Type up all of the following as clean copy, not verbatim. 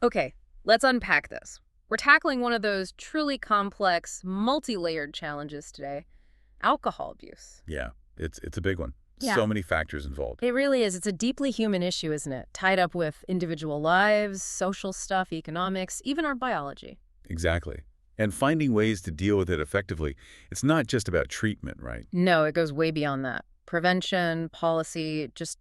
Okay, let's unpack this. We're tackling one of those truly complex, multi-layered challenges today, alcohol abuse. Yeah, it's a big one. Yeah. So many factors involved. It really is. It's a deeply human issue, isn't it? Tied up with individual lives, social stuff, economics, even our biology. Exactly. And finding ways to deal with it effectively, it's not just about treatment, right? No, it goes way beyond that. Prevention, policy, just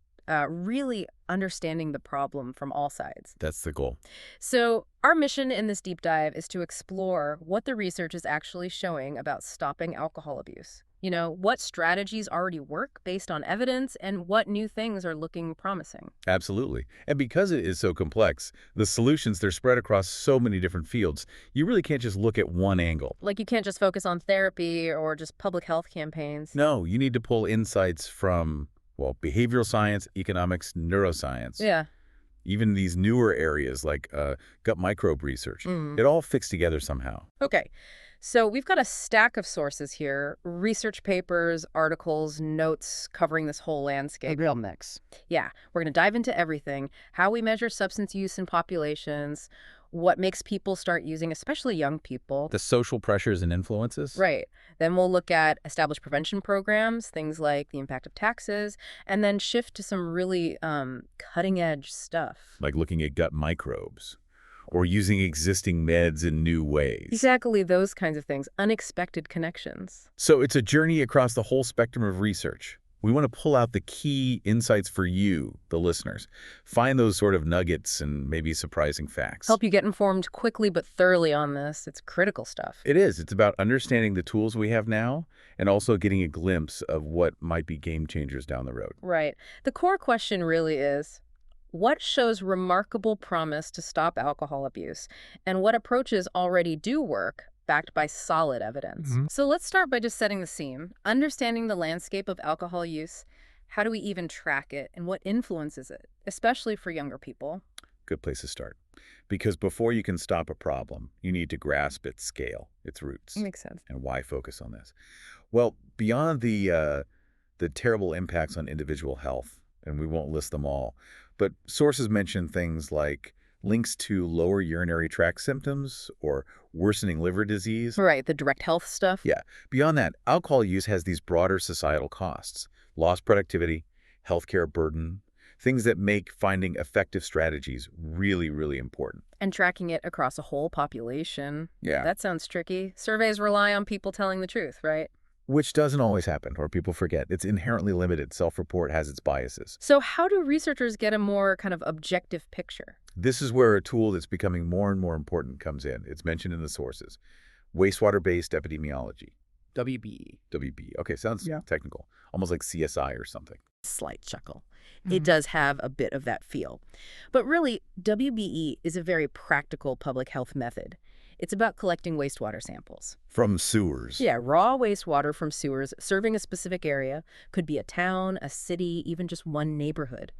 really understanding the problem from all sides. That's the goal. So our mission in this deep dive is to explore what the research is actually showing about stopping alcohol abuse. What strategies already work based on evidence and what new things are looking promising. Absolutely. And because it is so complex, the solutions, they're spread across so many different fields. You really can't just look at one angle. Like you can't just focus on therapy or just public health campaigns. No, you need to pull insights from, well, behavioral science, economics, neuroscience. Yeah. Even these newer areas like gut microbe research. It all fits together somehow. Okay. So we've got a stack of sources here, research papers, articles, notes covering this whole landscape. A real mix. Yeah, we're going to dive into everything, how we measure substance use in populations, what makes people start using, especially young people. The social pressures and influences? Right. Then we'll look at established prevention programs, things like the impact of taxes, and then shift to some really cutting-edge stuff. Like looking at gut microbes or using existing meds in new ways. Exactly those kinds of things, unexpected connections. So it's a journey across the whole spectrum of research. We want to pull out the key insights for you, the listeners. Find those sort of nuggets and maybe surprising facts. Help you get informed quickly but thoroughly on this. It's critical stuff. It is. It's about understanding the tools we have now and also getting a glimpse of what might be game changers down the road. Right. The core question really is, what shows remarkable promise to stop alcohol abuse, and what approaches already do work, backed by solid evidence? So let's start by just setting the scene. Understanding the landscape of alcohol use, how do we even track it, and what influences it, especially for younger people? Good place to start. Because before you can stop a problem, you need to grasp its scale, its roots. Makes sense. And why focus on this? Well, beyond the terrible impacts on individual health, and we won't list them all, but sources mention things like links to lower urinary tract symptoms or worsening liver disease. Right, the direct health stuff. Yeah. Beyond that, alcohol use has these broader societal costs, lost productivity, healthcare burden, things that make finding effective strategies really, really important. And tracking it across a whole population. Yeah. That sounds tricky. Surveys rely on people telling the truth, right? Which doesn't always happen, or people forget. It's inherently limited. Self-report has its biases. So how do researchers get a more kind of objective picture? This is where a tool that's becoming more and more important comes in. It's mentioned in the sources. Wastewater-based epidemiology. WBE. WB. Okay, sounds Yeah. technical. Almost like CSI or something. Slight chuckle. It does have a bit of that feel. But really, WBE is a very practical public health method. It's about collecting wastewater samples. From sewers. Yeah, raw wastewater from sewers serving a specific area, could be a town, a city, even just one neighborhood.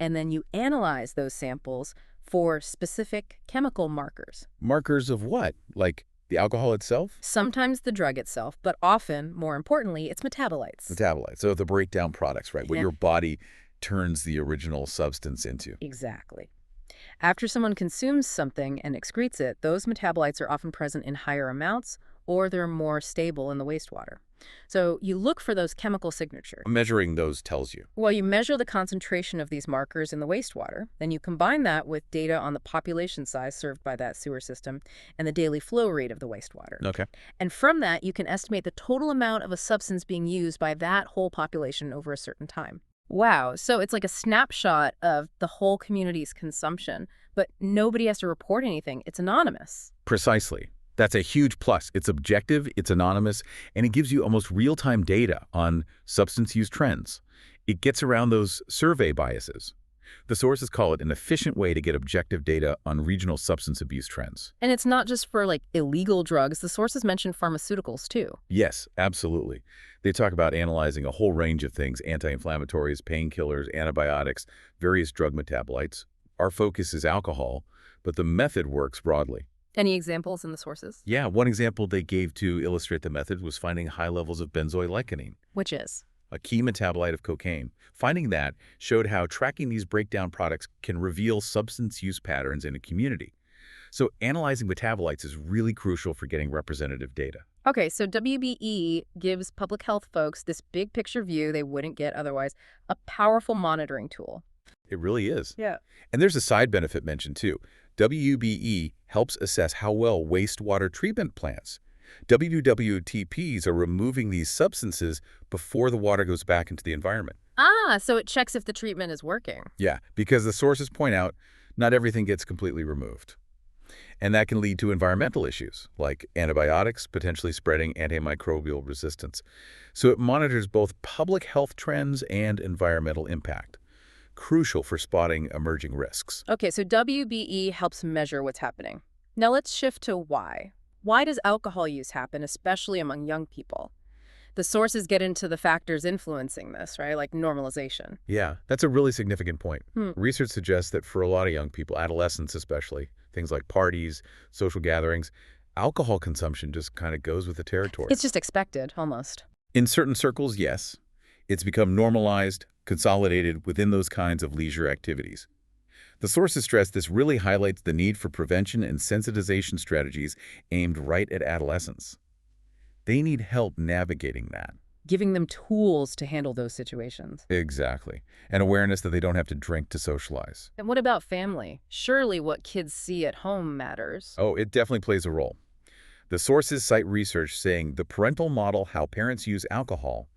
And then you analyze those samples for specific chemical markers. Markers of what? Like the alcohol itself? Sometimes the drug itself, but often, more importantly, its metabolites. Metabolites. So the breakdown products, right? What Yeah. your body turns the original substance into. Exactly. After someone consumes something and excretes it, those metabolites are often present in higher amounts or they're more stable in the wastewater. So you look for those chemical signatures. Measuring those tells you. Well, you measure the concentration of these markers in the wastewater, then you combine that with data on the population size served by that sewer system and the daily flow rate of the wastewater. Okay. And from that, you can estimate the total amount of a substance being used by that whole population over a certain time. Wow, so it's like a snapshot of the whole community's consumption, but nobody has to report anything. It's anonymous. Precisely. That's a huge plus. It's objective, it's anonymous, and it gives you almost real-time data on substance use trends. It gets around those survey biases. The sources call it an efficient way to get objective data on regional substance abuse trends. And it's not just for like illegal drugs. The sources mention pharmaceuticals too. Yes, absolutely. They talk about analyzing a whole range of things, anti-inflammatories, painkillers, antibiotics, various drug metabolites. Our focus is alcohol, but the method works broadly. Any examples in the sources? Yeah, one example they gave to illustrate the method was finding high levels of benzoylecgonine. Which is? a key metabolite of cocaine. Finding that showed how tracking these breakdown products can reveal substance use patterns in a community. So analyzing metabolites is really crucial for getting representative data. Okay, so WBE gives public health folks this big picture view they wouldn't get otherwise, a powerful monitoring tool. It really is. Yeah. And there's a side benefit mentioned too. WBE helps assess how well wastewater treatment plants. WWTPs are removing these substances before the water goes back into the environment. Ah, so it checks if the treatment is working. Yeah, because the sources point out not everything gets completely removed. And that can lead to environmental issues, like antibiotics potentially spreading antimicrobial resistance. So it monitors both public health trends and environmental impact, crucial for spotting emerging risks. Okay, so WBE helps measure what's happening. Now let's shift to why. Why does alcohol use happen, especially among young people? The sources get into the factors influencing this, right? Like normalization. Yeah, that's a really significant point. Hmm. Research suggests that for a lot of young people, adolescents especially, things like parties, social gatherings, alcohol consumption just kind of goes with the territory. It's just expected, almost. In certain circles, yes. It's become normalized, consolidated within those kinds of leisure activities. The sources stress this really highlights the need for prevention and sensitization strategies aimed right at adolescents. They need help navigating that. Giving them tools to handle those situations. Exactly. And awareness that they don't have to drink to socialize. And what about family? Surely what kids see at home matters. Oh, it definitely plays a role. The sources cite research saying the parental model how parents use alcohol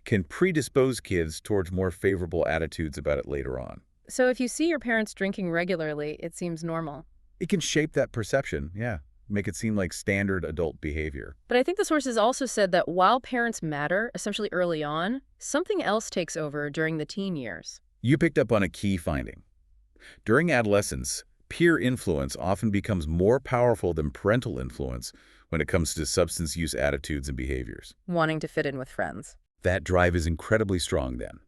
can predispose kids towards more favorable attitudes about it later on. So if you see your parents drinking regularly, it seems normal. It can shape that perception, yeah. Make it seem like standard adult behavior. But I think the sources also said that while parents matter, especially early on, something else takes over during the teen years. You picked up on a key finding. During adolescence, peer influence often becomes more powerful than parental influence when it comes to substance use attitudes and behaviors. Wanting to fit in with friends. That drive is incredibly strong then.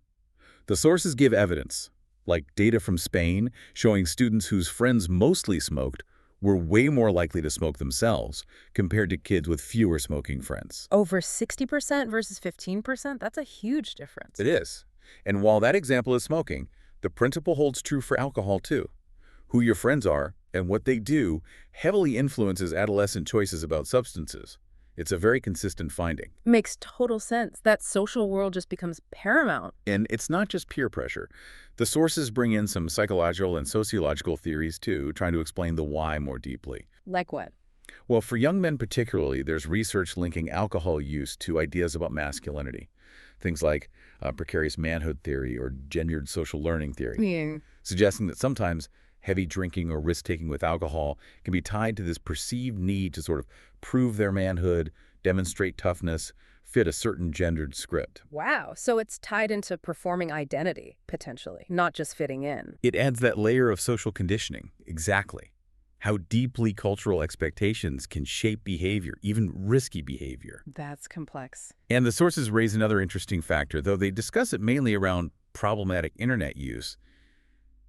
The sources give evidence, like data from Spain showing students whose friends mostly smoked were way more likely to smoke themselves compared to kids with fewer smoking friends. Over 60% versus 15%? That's a huge difference. It is. And while that example is smoking, the principle holds true for alcohol too. Who your friends are and what they do heavily influences adolescent choices about substances. It's a very consistent finding. Makes total sense. That social world just becomes paramount. And it's not just peer pressure. The sources bring in some psychological and sociological theories too, trying to explain the why more deeply. Like what? Well, for young men particularly, there's research linking alcohol use to ideas about masculinity. Things like precarious manhood theory or gendered social learning theory, suggesting that sometimes heavy drinking or risk-taking with alcohol can be tied to this perceived need to sort of prove their manhood, demonstrate toughness, fit a certain gendered script. Wow. So it's tied into performing identity, potentially, not just fitting in. It adds that layer of social conditioning. Exactly. How deeply cultural expectations can shape behavior, even risky behavior. That's complex. And the sources raise another interesting factor, though they discuss it mainly around problematic internet use,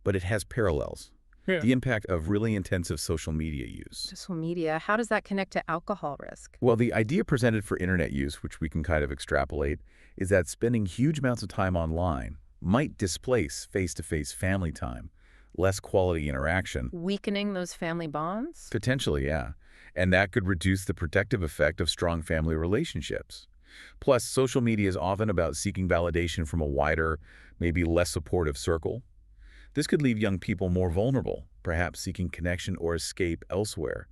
but it has parallels. Yeah. The impact of really intensive social media use. Social media, how does that connect to alcohol risk? Well, the idea presented for internet use, which we can kind of extrapolate, is that spending huge amounts of time online might displace face-to-face family time, less quality interaction. Weakening those family bonds? Potentially, yeah. And that could reduce the protective effect of strong family relationships. Plus, social media is often about seeking validation from a wider, maybe less supportive circle. This could leave young people more vulnerable, perhaps seeking connection or escape elsewhere,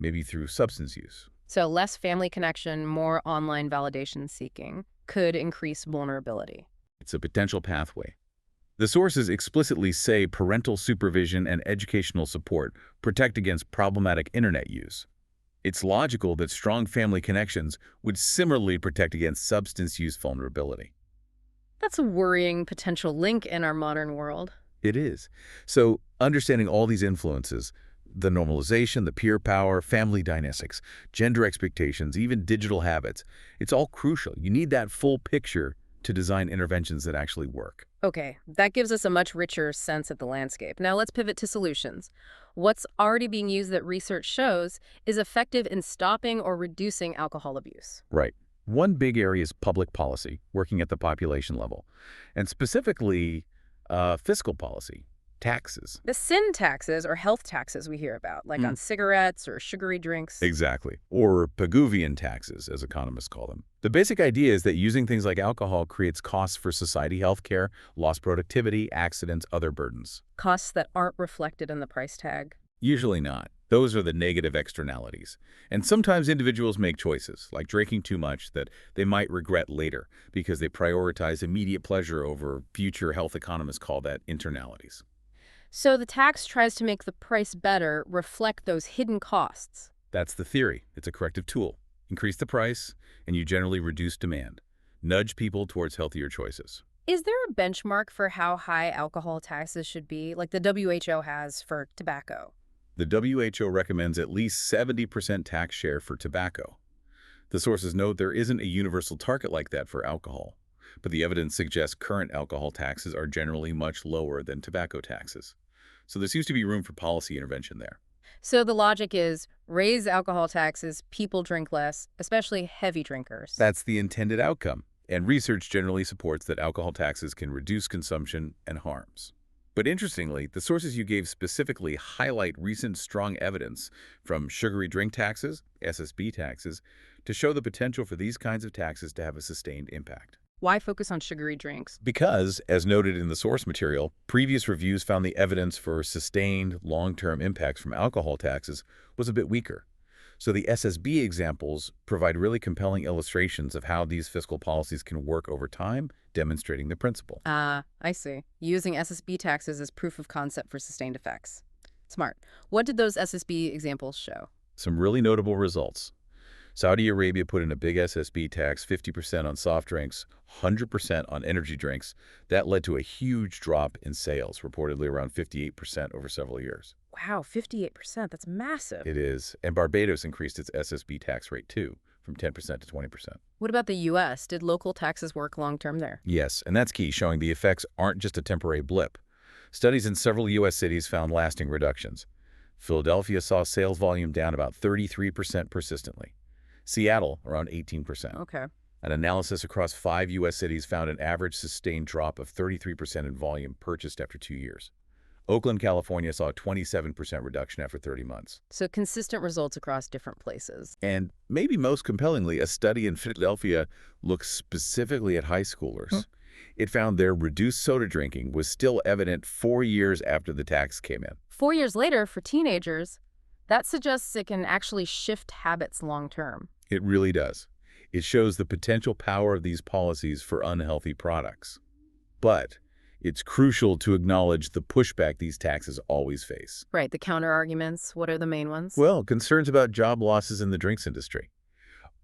maybe through substance use. So less family connection, more online validation seeking could increase vulnerability. It's a potential pathway. The sources explicitly say parental supervision and educational support protect against problematic internet use. It's logical that strong family connections would similarly protect against substance use vulnerability. That's a worrying potential link in our modern world. It is. So understanding all these influences, the normalization, the peer power, family dynamics, gender expectations, even digital habits, it's all crucial. You need that full picture to design interventions that actually work. Okay, that gives us a much richer sense of the landscape. Now let's pivot to solutions. What's already being used that research shows is effective in stopping or reducing alcohol abuse. Right. One big area is public policy, working at the population level, and specifically fiscal policy, taxes. The sin taxes or health taxes we hear about, like on cigarettes or sugary drinks. Exactly. Or Pigouvian taxes, as economists call them. The basic idea is that using things like alcohol creates costs for society, healthcare, lost productivity, accidents, other burdens. Costs that aren't reflected in the price tag. Usually not. Those are the negative externalities. And sometimes individuals make choices, like drinking too much, that they might regret later because they prioritize immediate pleasure over future health. Economists call that internalities. So the tax tries to make the price better reflect those hidden costs. That's the theory. It's a corrective tool. Increase the price, and you generally reduce demand. Nudge people towards healthier choices. Is there a benchmark for how high alcohol taxes should be, like the WHO has for tobacco? The WHO recommends at least 70% tax share for tobacco. The sources note there isn't a universal target like that for alcohol, but the evidence suggests current alcohol taxes are generally much lower than tobacco taxes. So there seems to be room for policy intervention there. So the logic is raise alcohol taxes, people drink less, especially heavy drinkers. That's the intended outcome, and research generally supports that alcohol taxes can reduce consumption and harms. But interestingly, the sources you gave specifically highlight recent strong evidence from sugary drink taxes, SSB taxes, to show the potential for these kinds of taxes to have a sustained impact. Why focus on sugary drinks? Because, as noted in the source material, previous reviews found the evidence for sustained long-term impacts from alcohol taxes was a bit weaker. So the SSB examples provide really compelling illustrations of how these fiscal policies can work over time, demonstrating the principle. I see. Using SSB taxes as proof of concept for sustained effects. Smart. What did those SSB examples show? Some really notable results. Saudi Arabia put in a big SSB tax, 50% on soft drinks, 100% on energy drinks. That led to a huge drop in sales, reportedly around 58% over several years. Wow, 58%. That's massive. It is. And Barbados increased its SSB tax rate, too, from 10% to 20%. What about the U.S.? Did local taxes work long-term there? Yes, and that's key, showing the effects aren't just a temporary blip. Studies in several U.S. cities found lasting reductions. Philadelphia saw sales volume down about 33% persistently. Seattle, around 18%. Okay. An analysis across 5 U.S. cities found an average sustained drop of 33% in volume purchased after 2 years. Oakland, California saw a 27% reduction after 30 months. So consistent results across different places. And maybe most compellingly, a study in Philadelphia looked specifically at high schoolers. It found their reduced soda drinking was still evident 4 years after the tax came in. 4 years later, for teenagers, that suggests it can actually shift habits long-term. It really does. It shows the potential power of these policies for unhealthy products. But it's crucial to acknowledge the pushback these taxes always face. Right, the counter-arguments, what are the main ones? Well, concerns about job losses in the drinks industry.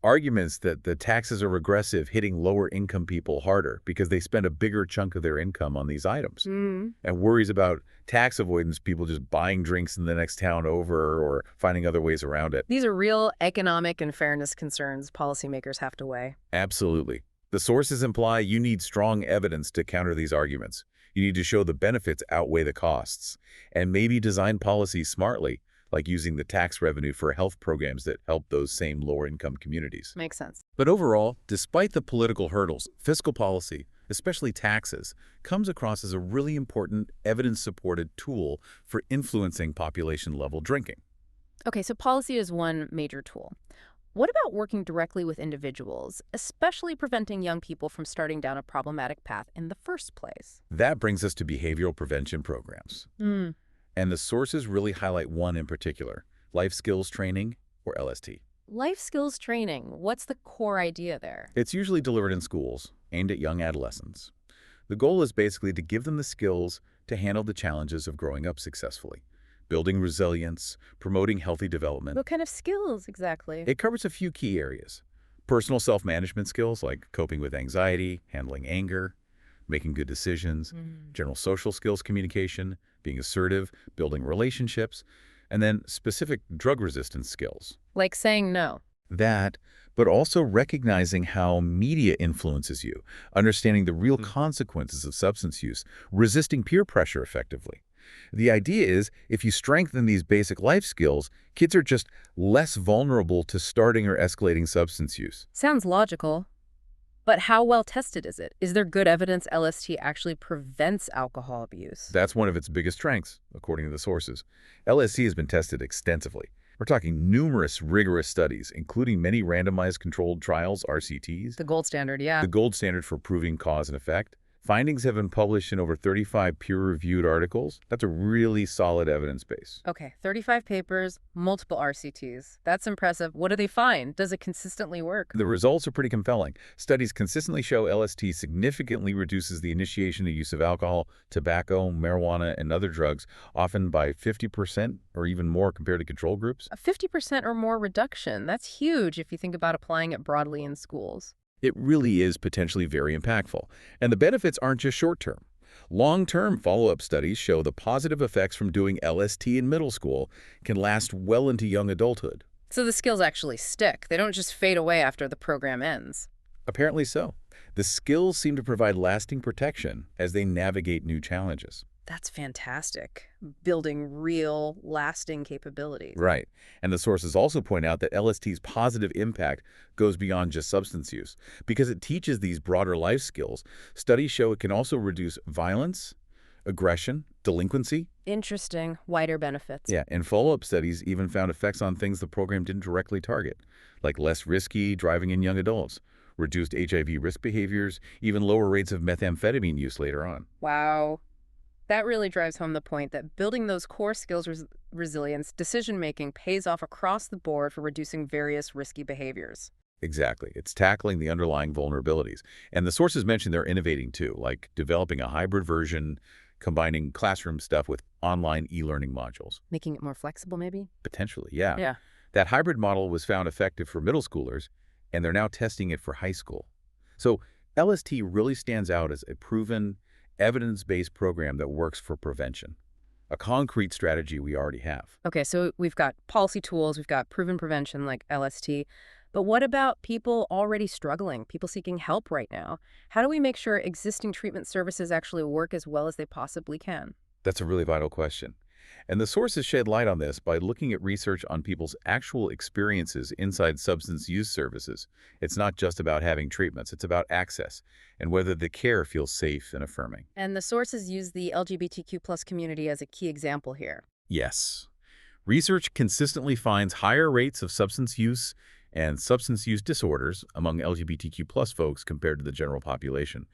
Arguments that the taxes are regressive, hitting lower-income people harder because they spend a bigger chunk of their income on these items. And worries about tax avoidance, people just buying drinks in the next town over or finding other ways around it. These are real economic and fairness concerns policymakers have to weigh. Absolutely. The sources imply you need strong evidence to counter these arguments. You need to show the benefits outweigh the costs, and maybe design policies smartly, like using the tax revenue for health programs that help those same lower-income communities. Makes sense. But overall, despite the political hurdles, fiscal policy, especially taxes, comes across as a really important evidence-supported tool for influencing population-level drinking. Okay, so policy is one major tool. What about working directly with individuals, especially preventing young people from starting down a problematic path in the first place? That brings us to behavioral prevention programs. And the sources really highlight one in particular, life skills training, or LST. Life skills training, what's the core idea there? It's usually delivered in schools, aimed at young adolescents. The goal is basically to give them the skills to handle the challenges of growing up successfully, building resilience, promoting healthy development. What kind of skills exactly? It covers a few key areas. Personal self-management skills like coping with anxiety, handling anger, making good decisions, general social skills communication, being assertive, building relationships, and then specific drug resistance skills. Like saying no. That, but also recognizing how media influences you, understanding the real consequences of substance use, resisting peer pressure effectively, The idea is if you strengthen these basic life skills, kids are just less vulnerable to starting or escalating substance use. Sounds logical. But how well tested is it? Is there good evidence LST actually prevents alcohol abuse? That's one of its biggest strengths, according to the sources. LSD has been tested extensively. We're talking numerous rigorous studies, including many randomized controlled trials, RCTs, The gold standard, yeah. the gold standard for proving cause and effect. Findings have been published in over 35 peer-reviewed articles. That's a really solid evidence base. Okay, 35 papers, multiple RCTs. That's impressive. What do they find? Does it consistently work? The results are pretty compelling. Studies consistently show LSD significantly reduces the initiation and use of alcohol, tobacco, marijuana, and other drugs, often by 50% or even more compared to control groups. A 50% or more reduction. That's huge if you think about applying it broadly in schools. It really is potentially very impactful. And the benefits aren't just short-term. Long-term follow-up studies show the positive effects from doing LST in middle school can last well into young adulthood. So the skills actually stick. They don't just fade away after the program ends. Apparently so. The skills seem to provide lasting protection as they navigate new challenges. That's fantastic. Building real, lasting capabilities. Right. And the sources also point out that LST's positive impact goes beyond just substance use. Because it teaches these broader life skills, studies show it can also reduce violence, aggression, delinquency. Interesting. Wider benefits. Yeah, and follow-up studies even found effects on things the program didn't directly target, like less risky driving in young adults, reduced HIV risk behaviors, even lower rates of methamphetamine use later on. Wow. That really drives home the point that building those core skills, resilience, decision-making pays off across the board for reducing various risky behaviors. Exactly. It's tackling the underlying vulnerabilities. And the sources mentioned they're innovating too, like developing a hybrid version, combining classroom stuff with online e-learning modules. Making it more flexible, maybe? Potentially, yeah. Yeah. That hybrid model was found effective for middle schoolers, and they're now testing it for high school. So LST really stands out as a proven, evidence-based program that works for prevention, a concrete strategy we already have. Okay, so we've got policy tools, we've got proven prevention like LST, but what about people already struggling, people seeking help right now? How do we make sure existing treatment services actually work as well as they possibly can? That's a really vital question. And the sources shed light on this by looking at research on people's actual experiences inside substance use services. It's not just about having treatments, it's about access and whether the care feels safe and affirming. And the sources use the LGBTQ+ community as a key example here. Yes. Research consistently finds higher rates of substance use and substance use disorders among LGBTQ+ folks compared to the general population.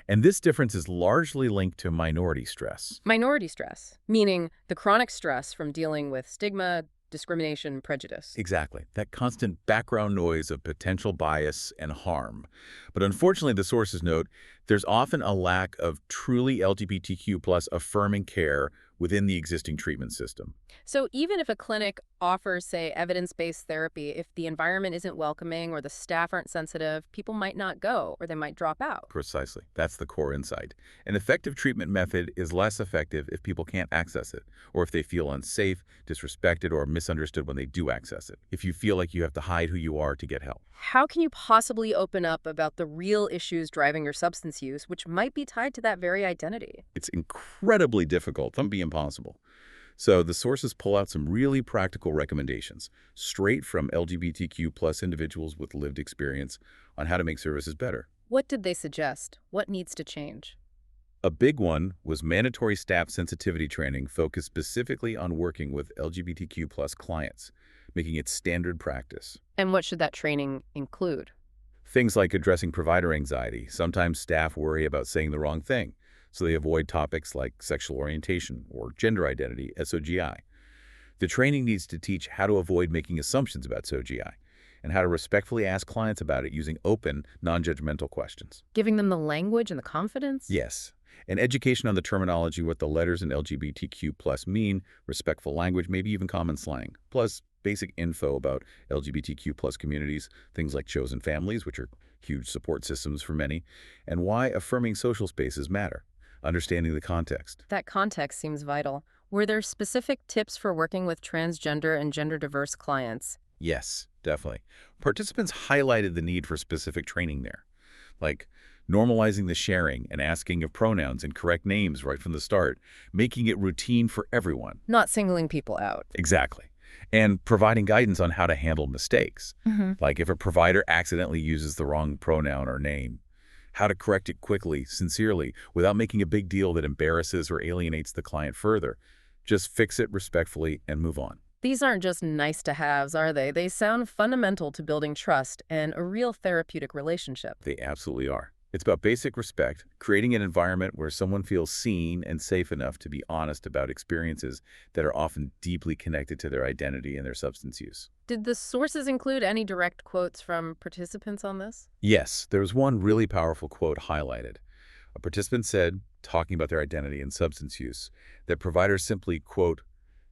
And this difference is largely linked to minority stress. Minority stress, meaning the chronic stress from dealing with stigma, discrimination, prejudice. Exactly. That constant background noise of potential bias and harm. But unfortunately, the sources note, there's often a lack of truly LGBTQ+ affirming care within the existing treatment system. So even if a clinic offers, say, evidence-based therapy, if the environment isn't welcoming or the staff aren't sensitive, people might not go or they might drop out. Precisely. That's the core insight. An effective treatment method is less effective if people can't access it, or if they feel unsafe, disrespected, or misunderstood when they do access it, if you feel like you have to hide who you are to get help. How can you possibly open up about the real issues driving your substance use, which might be tied to that very identity? It's incredibly difficult, can be impossible. So the sources pull out some really practical recommendations, straight from LGBTQ+ individuals with lived experience on how to make services better. What did they suggest? What needs to change? A big one was mandatory staff sensitivity training focused specifically on working with LGBTQ+ clients, making it standard practice. And what should that training include? Things like addressing provider anxiety. Sometimes staff worry about saying the wrong thing, so they avoid topics like sexual orientation or gender identity, SOGI. The training needs to teach how to avoid making assumptions about SOGI and how to respectfully ask clients about it using open, non-judgmental questions. Giving them the language and the confidence? Yes. And education on the terminology, what the letters in LGBTQ+ mean, respectful language, maybe even common slang, plus basic info about LGBTQ+ communities, things like chosen families, which are huge support systems for many, and why affirming social spaces matter, understanding the context. That context seems vital. Were there specific tips for working with transgender and gender-diverse clients? Yes, definitely. Participants highlighted the need for specific training there, like normalizing the sharing and asking of pronouns and correct names right from the start, making it routine for everyone. Not singling people out. Exactly. And providing guidance on how to handle mistakes. Like if a provider accidentally uses the wrong pronoun or name, how to correct it quickly, sincerely, without making a big deal that embarrasses or alienates the client further. Just fix it respectfully and move on. These aren't just nice-to-haves, are they? They sound fundamental to building trust and a real therapeutic relationship. They absolutely are. It's about basic respect, creating an environment where someone feels seen and safe enough to be honest about experiences that are often deeply connected to their identity and their substance use. Did the sources include any direct quotes from participants on this? Yes, there was one really powerful quote highlighted. A participant said, talking about their identity and substance use, that providers simply, quote,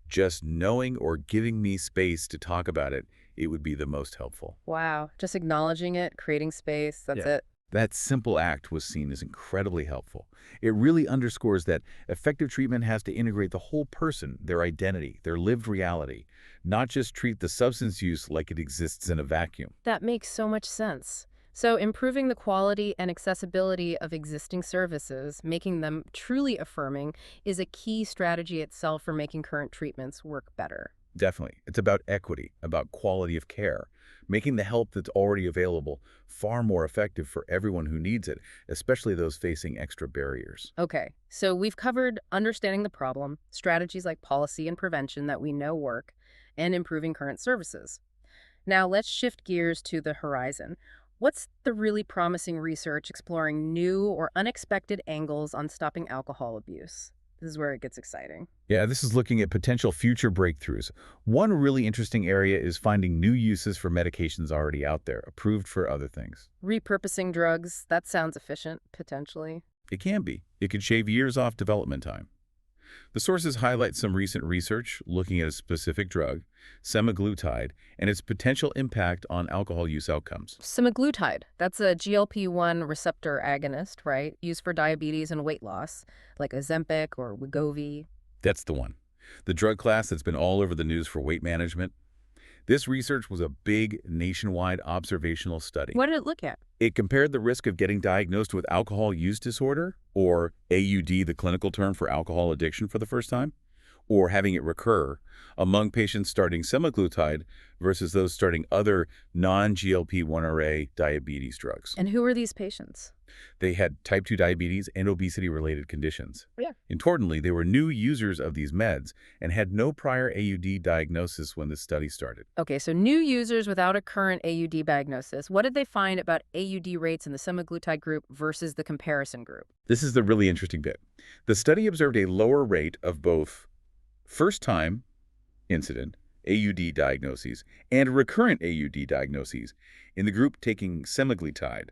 just knowing or giving me space to talk about it, it would be the most helpful. Wow, just acknowledging it, creating space, that's it. That simple act was seen as incredibly helpful. It really underscores that effective treatment has to integrate the whole person, their identity, their lived reality, not just treat the substance use like it exists in a vacuum. That makes so much sense. So improving the quality and accessibility of existing services, making them truly affirming, is a key strategy itself for making current treatments work better. Definitely. It's about equity, about quality of care, making the help that's already available far more effective for everyone who needs it, especially those facing extra barriers. Okay, so we've covered understanding the problem, strategies like policy and prevention that we know work, and improving current services. Now let's shift gears to the horizon. What's the really promising research exploring new or unexpected angles on stopping alcohol abuse? This is where it gets exciting. Yeah, this is looking at potential future breakthroughs. One really interesting area is finding new uses for medications already out there, approved for other things. Repurposing drugs, that sounds efficient, potentially. It can be. It could shave years off development time. The sources highlight some recent research looking at a specific drug, Semaglutide, and its potential impact on alcohol use outcomes. Semaglutide, that's a GLP-1 receptor agonist, right? Used for diabetes and weight loss, like Ozempic or Wegovy. That's the one. The drug class that's been all over the news for weight management. This research was a big nationwide observational study. What did it look at? It compared the risk of getting diagnosed with alcohol use disorder, or AUD, the clinical term for alcohol addiction for the first time, or having it recur, among patients starting semaglutide versus those starting other non-GLP-1 diabetes drugs. And who are these patients? They had type 2 diabetes and obesity-related conditions. Yeah. Importantly, they were new users of these meds and had no prior AUD diagnosis when the study started. Okay, so new users without a current AUD diagnosis. What did they find about AUD rates in the semaglutide group versus the comparison group? This is the really interesting bit. The study observed a lower rate of both first-time incident AUD diagnoses and recurrent AUD diagnoses in the group taking semaglutide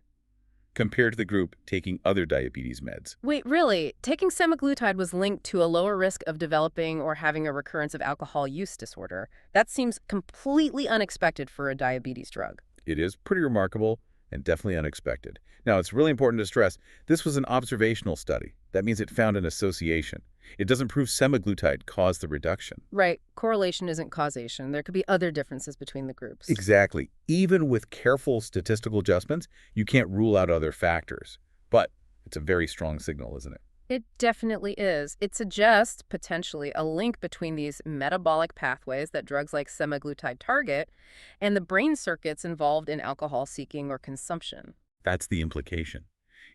compared to the group taking other diabetes meds. Wait, really? Taking semaglutide was linked to a lower risk of developing or having a recurrence of alcohol use disorder. That seems completely unexpected for a diabetes drug. It is pretty remarkable and definitely unexpected. Now, it's really important to stress, this was an observational study. That means it found an association. It doesn't prove semaglutide caused the reduction. Right. Correlation isn't causation. There could be other differences between the groups. Exactly. Even with careful statistical adjustments, you can't rule out other factors. But it's a very strong signal, isn't it? It definitely is. It suggests, potentially, a link between these metabolic pathways that drugs like semaglutide target and the brain circuits involved in alcohol seeking or consumption. That's the implication.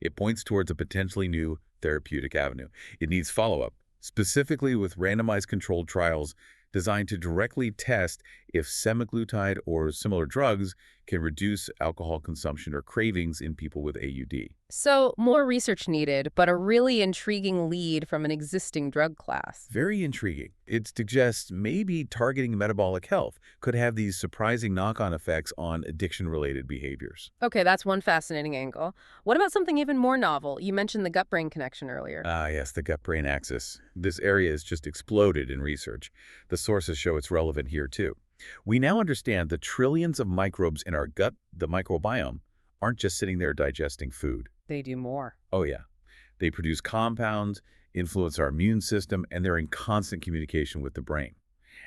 It points towards a potentially new therapeutic avenue. It needs follow-up, specifically with randomized controlled trials designed to directly test if semaglutide or similar drugs can reduce alcohol consumption or cravings in people with AUD. So, more research needed, but a really intriguing lead from an existing drug class. Very intriguing. It suggests maybe targeting metabolic health could have these surprising knock-on effects on addiction-related behaviors. Okay, that's one fascinating angle. What about something even more novel? You mentioned the gut-brain connection earlier. Yes, the gut-brain axis. This area has just exploded in research. The sources show it's relevant here, too. We now understand the trillions of microbes in our gut, the microbiome, aren't just sitting there digesting food. They do more. Oh, yeah. They produce compounds, influence our immune system, and they're in constant communication with the brain.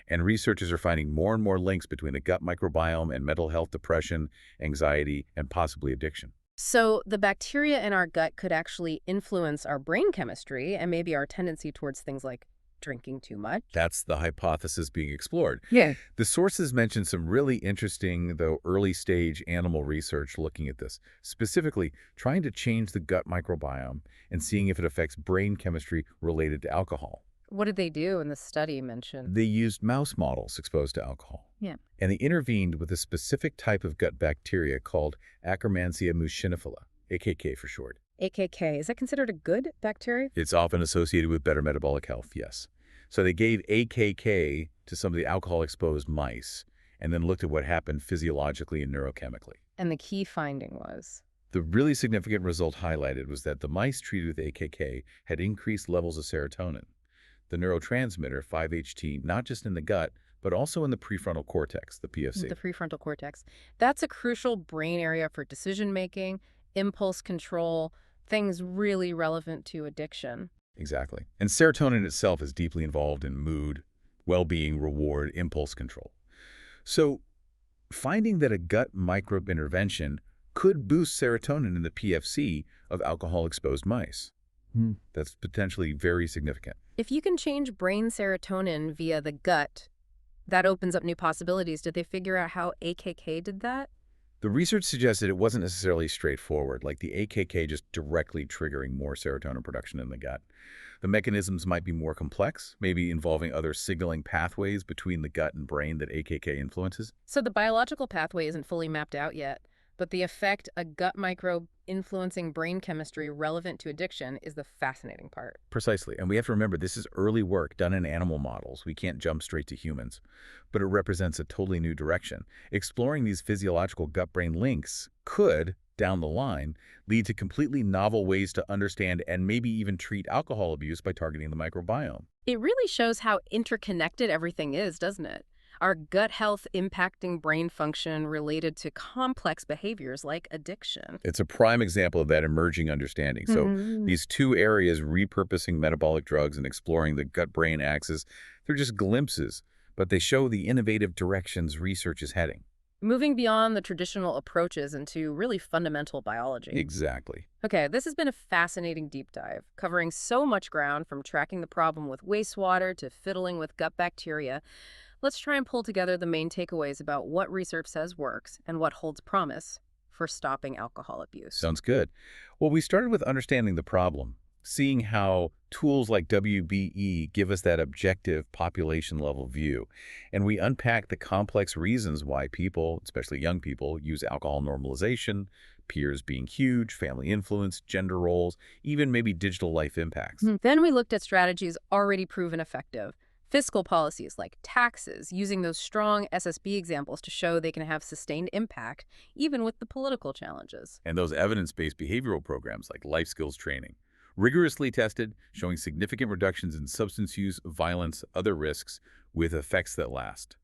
And researchers are finding more and more links between the gut microbiome and mental health, depression, anxiety, and possibly addiction. So the bacteria in our gut could actually influence our brain chemistry and maybe our tendency towards things like drinking too much. That's the hypothesis being explored. Yeah. The sources mention some really interesting, though early-stage animal research looking at this, specifically trying to change the gut microbiome and seeing if it affects brain chemistry related to alcohol. What did they do in the study you mentioned? They used mouse models exposed to alcohol, Yeah. and they intervened with a specific type of gut bacteria called Akkermansia muciniphila, AKK for short. AKK, is that considered a good bacteria? It's often associated with better metabolic health, yes. So they gave AKK to some of the alcohol-exposed mice and then looked at what happened physiologically and neurochemically. And the key finding was? The really significant result highlighted was that the mice treated with AKK had increased levels of serotonin, the neurotransmitter 5-HT, not just in the gut, but also in the prefrontal cortex, the PFC. The prefrontal cortex. That's a crucial brain area for decision-making, impulse control, things really relevant to addiction. Exactly. And serotonin itself is deeply involved in mood, well-being, reward, impulse control. So finding that a gut microbe intervention could boost serotonin in the PFC of alcohol-exposed mice. That's potentially very significant. If you can change brain serotonin via the gut, that opens up new possibilities. Did they figure out how AKK did that? The research suggested it wasn't necessarily straightforward, like the AKK just directly triggering more serotonin production in the gut. The mechanisms might be more complex, maybe involving other signaling pathways between the gut and brain that AKK influences. So the biological pathway isn't fully mapped out yet, but the effect a gut microbe influencing brain chemistry relevant to addiction is the fascinating part. Precisely. And we have to remember this is early work done in animal models. We can't jump straight to humans. But it represents a totally new direction. Exploring these physiological gut-brain links could, down the line, lead to completely novel ways to understand and maybe even treat alcohol abuse by targeting the microbiome. It really shows how interconnected everything is, doesn't it? Our gut health impacting brain function related to complex behaviors like addiction. It's a prime example of that emerging understanding. So these two areas, repurposing metabolic drugs and exploring the gut-brain axis, they're just glimpses, but they show the innovative directions research is heading. Moving beyond the traditional approaches into really fundamental biology. Exactly. Okay, this has been a fascinating deep dive, covering so much ground from tracking the problem with wastewater to fiddling with gut bacteria. Let's try and pull together the main takeaways about what research says works and what holds promise for stopping alcohol abuse. Sounds good. Well, we started with understanding the problem, seeing how tools like WBE give us that objective population-level view. And we unpacked the complex reasons why people, especially young people, use alcohol normalization, peers being huge, family influence, gender roles, even maybe digital life impacts. Then we looked at strategies already proven effective. Fiscal policies like taxes, using those strong SSB examples to show they can have sustained impact, even with the political challenges. And those evidence-based behavioral programs like life skills training, rigorously tested, showing significant reductions in substance use, violence, other risks, with effects that last.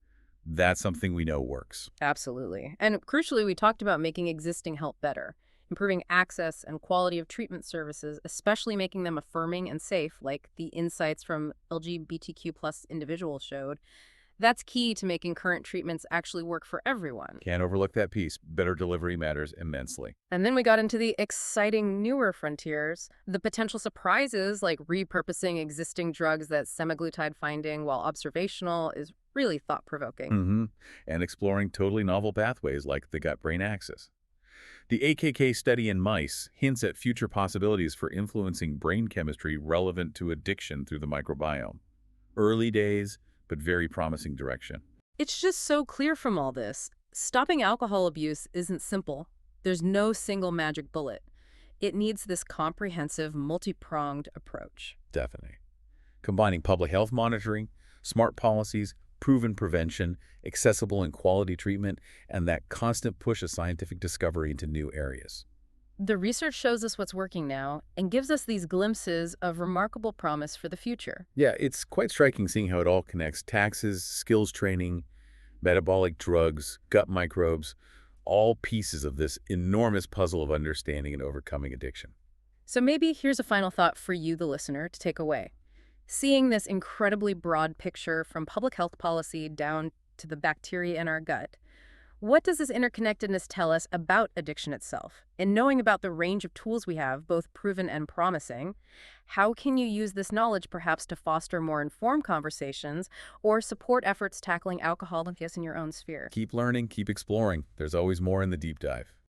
That's something we know works. Absolutely. And crucially, we talked about making existing help better, improving access and quality of treatment services, especially making them affirming and safe, like the insights from LGBTQ+ individuals showed. That's key to making current treatments actually work for everyone. Can't overlook that piece. Better delivery matters immensely. And then we got into the exciting newer frontiers, the potential surprises like repurposing existing drugs that semaglutide finding, while observational, is really thought-provoking. And exploring totally novel pathways like the gut-brain axis. The AKK study in mice hints at future possibilities for influencing brain chemistry relevant to addiction through the microbiome. Early days, but very promising direction. It's just so clear from all this. Stopping alcohol abuse isn't simple. There's no single magic bullet. It needs this comprehensive, multi-pronged approach. Definitely. Combining public health monitoring, smart policies, proven prevention, accessible and quality treatment, and that constant push of scientific discovery into new areas. The research shows us what's working now and gives us these glimpses of remarkable promise for the future. Yeah, it's quite striking seeing how it all connects: taxes, skills training, metabolic drugs, gut microbes, all pieces of this enormous puzzle of understanding and overcoming addiction. So maybe here's a final thought for you, the listener, to take away. Seeing this incredibly broad picture from public health policy down to the bacteria in our gut, What does this interconnectedness tell us about addiction itself? In knowing about the range of tools we have, both proven and promising, how can you use this knowledge perhaps to foster more informed conversations or support efforts tackling alcohol and yes in your own sphere? Keep learning, keep exploring. There's always more in the deep dive.